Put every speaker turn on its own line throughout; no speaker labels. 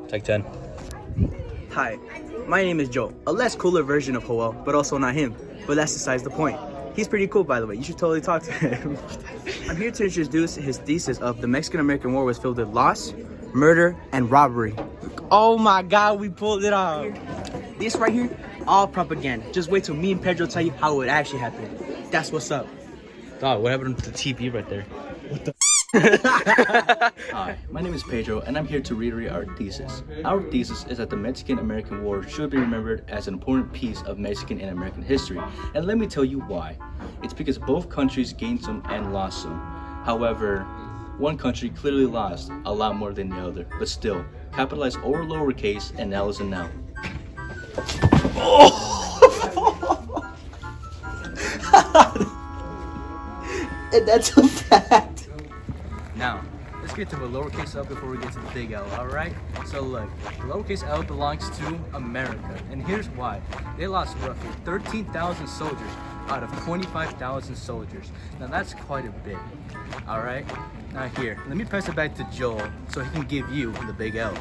Take 10.
Hi, my name is Joe, a less cooler version of Joel, but also not him. But that's besides the point. He's pretty cool, by the way. You should totally talk to him. I'm here to introduce his thesis of the Mexican-American War was filled with loss, murder, and robbery. Oh my God, we pulled it off. This right here, all propaganda. Just wait till me and Pedro tell you how it actually happened. That's what's up.
Dog, what happened to the TV right there?
Hi, my name is Pedro, and I'm here to reiterate our thesis. Our thesis is that the Mexican-American War should be remembered as an important piece of Mexican and American history, and let me tell you why. It's because both countries gained some and lost some. However, one country clearly lost a lot more than the other, but still, capitalized over lowercase and L is a now.
And that's a fact.
Now, let's get to the lowercase L before we get to the big L, alright? So look, the lowercase L belongs to America, and here's why. They lost roughly 13,000 soldiers out of 25,000 soldiers. Now that's quite a bit, alright? Now here, let me pass it back to Joel so he can give you the big L.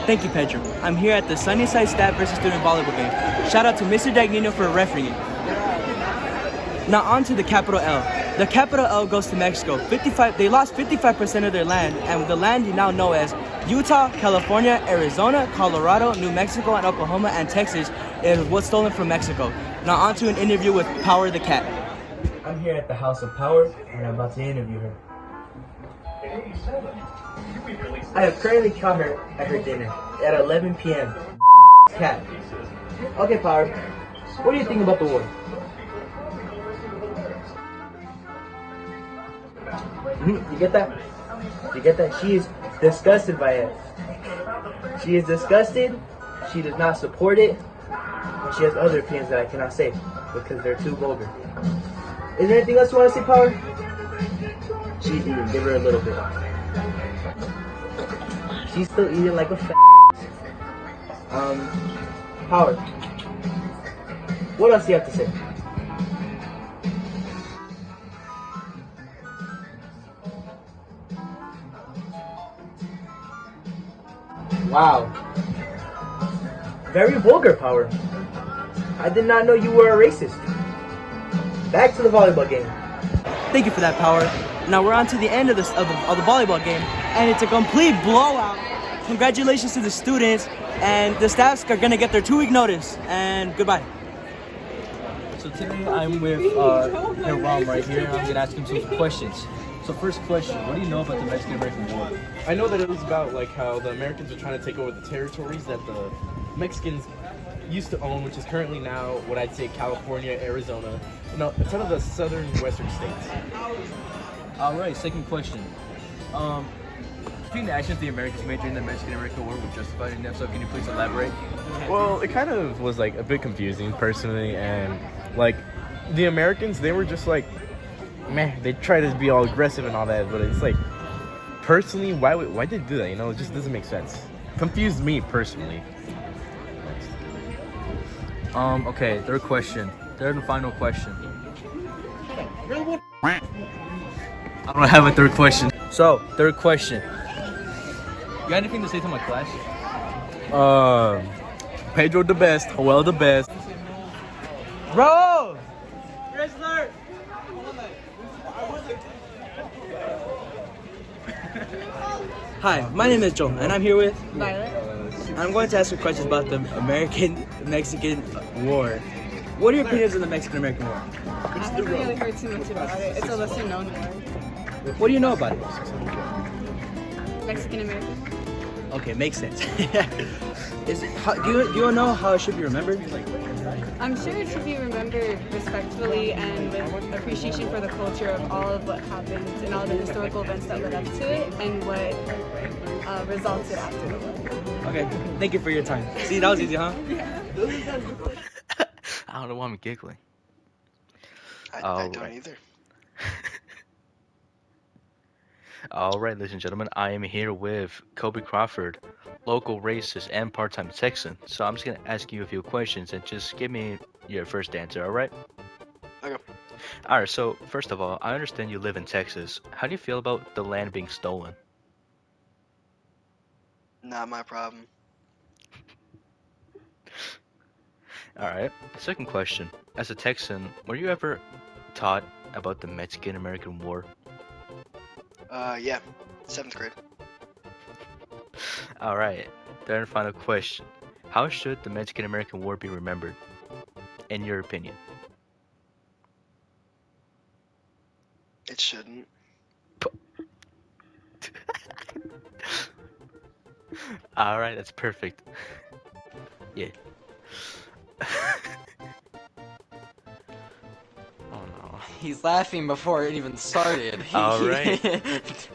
Thank you, Pedro. I'm here at the Sunnyside Staff versus Student Volleyball game. Shout out to Mr. Dagnino for refereeing it. Now on to the capital L. The capital L goes to Mexico. They lost 55% of their land, and the land you now know as Utah, California, Arizona, Colorado, New Mexico, and Oklahoma, and Texas is what's stolen from Mexico. Now on to an interview with Power the Cat. I'm here at the House of Power, and I'm about to interview her. I have currently caught her at her dinner at 11 p.m. Cat. Okay, Power. What do you think about the war? You get that? You get that? She is disgusted by it. She is disgusted. She does not support it. And she has other opinions that I cannot say because they're too vulgar. Is there anything else you want to say, Power? She's eating. Give her a little bit. She's still eating like a Power. What else do you have to say? Wow. Very vulgar, Power. I did not know you were a racist. Back to the volleyball game. Thank you for that, Power. Now we're on to the end of the volleyball game, and it's a complete blowout. Congratulations to the students, and the staffs are gonna get their 2-week notice. And goodbye.
So today I'm with Hiram right here, and I'm gonna ask him some questions. So first question, what do you know about the Mexican-American War?
I know that it was about like how the Americans were trying to take over the territories that the Mexicans used to own, which is currently now what I'd say California, Arizona, a ton of the southern western states.
Alright, second question. Do you think the actions the Americans made during the Mexican-American War were justified enough, so can you please elaborate?
Well, it kind of was like a bit confusing personally, and like the Americans, they were just like, man, they try to be all aggressive and all that, but it's like, personally, why did they do that? It just doesn't make sense. Confused me personally.
Okay, third and final question. I don't have a third question. So, third question. You got anything to say to my class?
Pedro the best, Joel the best.
Bro! Hi, my name is Joel, and I'm here with
Violet.
I'm going to ask you questions about the American-Mexican War. What are your opinions on the Mexican-American War?
I haven't really heard too much about it. It's a lesser known war.
What do you know about it?
Mexican American.
Okay, makes sense. Do you know how it should be remembered?
I'm sure it should be remembered respectfully and with appreciation for the culture of all of what happened and all the historical events that led up to it and what resulted after the war.
Okay, thank you for your time. See, that was easy, huh?
I don't know why I'm giggling.
I don't either.
All right, ladies and gentlemen, I am here with Cobe Crawford, local racist and part-time Texan. So I'm just gonna ask you a few questions and just give me your first answer. All right?
Okay.
All right. So first of all, I understand you live in Texas. How do you feel about the land being stolen?
Not my problem.
Alright, second question. As a Texan, were you ever taught about the Mexican-American War?
Yeah. 7th grade.
Alright, third and final question. How should the Mexican-American War be remembered, in your opinion?
It shouldn't.
Alright, that's perfect. Yeah.
Oh no. He's laughing before it even started.
Alright.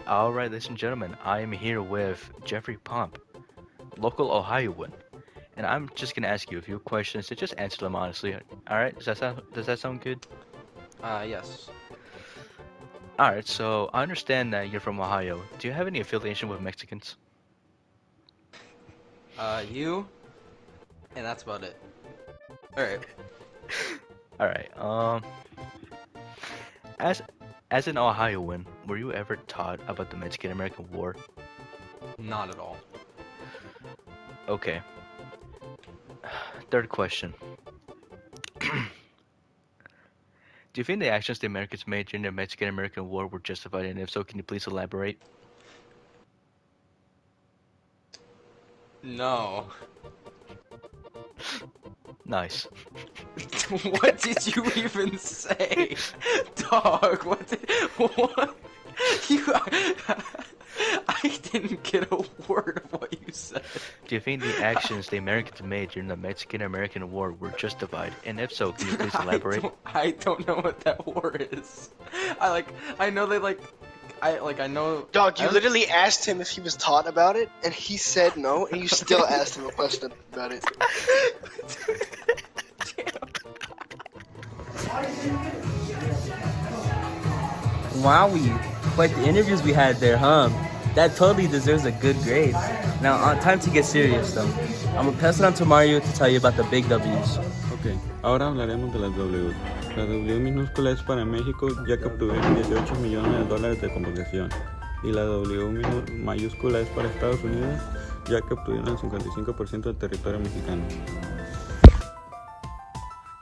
Alright, ladies and gentlemen, I am here with Jeffrey Pomp, local Ohioan. And I'm just gonna ask you a few questions to just answer them honestly. Alright, does that sound good?
Yes.
Alright, so I understand that you're from Ohio. Do you have any affiliation with Mexicans?
You? And that's about it. Alright.
Alright, as an Ohioan, were you ever taught about the Mexican-American War?
Not at all.
Okay. Third question. Do you think the actions the Americans made during the Mexican-American War were justified, and if so, can you please elaborate?
No.
Nice.
What did you even say? Dog, what? You, I didn't get a word of what you said.
Do you think the actions the Americans made during the Mexican-American War were justified, and if so, can you please elaborate?
I don't know what that war is. I know they I know.
Dog, you literally asked him if he was taught about it, and he said no, and you still asked him a question about it.
Wowie. Quite the interviews we had there, huh? That totally deserves a good grade. Now, time to get serious, though. I'm gonna pass it on to Mario to tell you about the big W's.
Ok, ahora hablaremos de las W. La W minúscula es para México, ya que obtuvieron 18 millones de dólares de compensación. Y la W mayúscula es para Estados Unidos, ya que obtuvieron el 55% del territorio mexicano.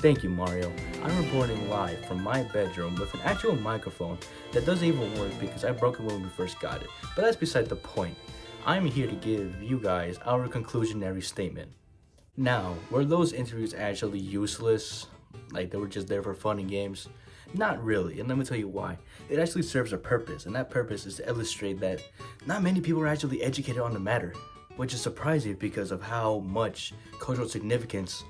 Thank you, Mario. I'm reporting live from my bedroom with an actual microphone that doesn't even work because I broke it when we first got it. But that's beside the point. I'm here to give you guys our conclusionary statement. Now, were those interviews actually useless? Like they were just there for fun and games? Not really, and let me tell you why. It actually serves a purpose, and that purpose is to illustrate that not many people are actually educated on the matter, which is surprising because of how much cultural significance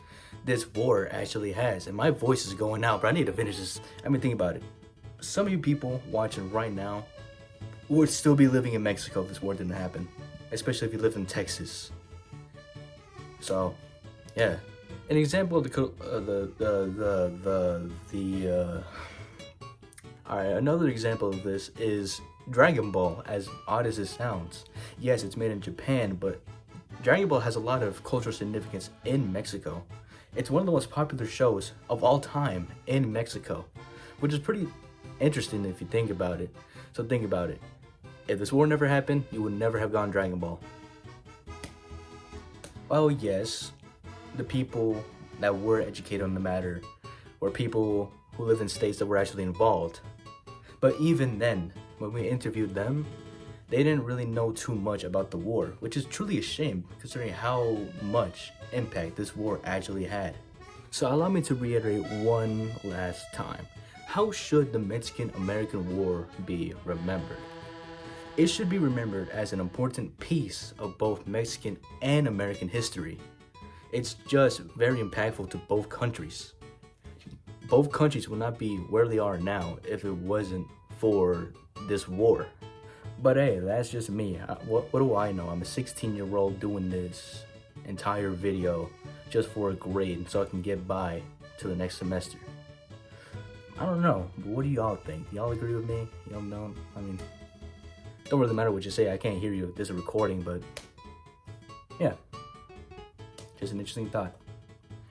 this war actually has. And my voice is going out, but I need to finish this. I mean, think about it. Some of you people watching right now would still be living in Mexico if this war didn't happen, especially if you live in Texas. So, yeah. An example of Alright, another example of this is Dragon Ball, as odd as it sounds. Yes, it's made in Japan, but Dragon Ball has a lot of cultural significance in Mexico. It's one of the most popular shows of all time in Mexico, which is pretty interesting if you think about it. So think about it. If this war never happened, you would never have gone Dragon Ball. Oh yes, the people that were educated on the matter were people who lived in states that were actually involved. But even then, when we interviewed them, they didn't really know too much about the war, which is truly a shame considering how much impact this war actually had. So allow me to reiterate one last time. How should the Mexican-American War be remembered? It should be remembered as an important piece of both Mexican and American history. It's just very impactful to both countries. Both countries would not be where they are now if it wasn't for this war. But hey, that's just me. What do I know? I'm a 16-year-old doing this entire video just for a grade so I can get by to the next semester. I don't know, but what do y'all think? Y'all agree with me? Y'all don't? I mean, don't really matter what you say. I can't hear you. There's a recording, but yeah, just an interesting thought.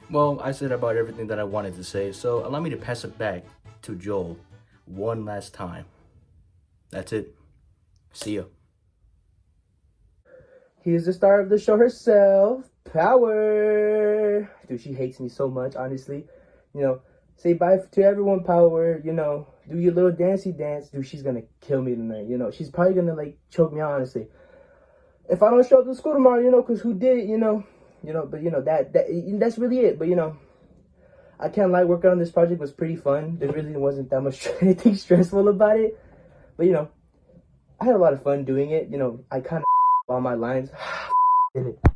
Well, I said about everything that I wanted to say, so allow me to pass it back to Joel one last time. That's it. See ya. Here's the star of the show herself, Power. Dude, she hates me so much, honestly. You know, say bye to everyone, Power. You know, do your little dancey dance. Dude, she's gonna kill me tonight. You know, she's probably gonna like choke me out, honestly. If I don't show up to school tomorrow, you know, cause who did it, you know, but you know that's really it. But you know, I can't lie, working on this project was pretty fun. There really wasn't that much anything stressful about it. But you know, I had a lot of fun doing it. You know, I kind of all my lines. Did it.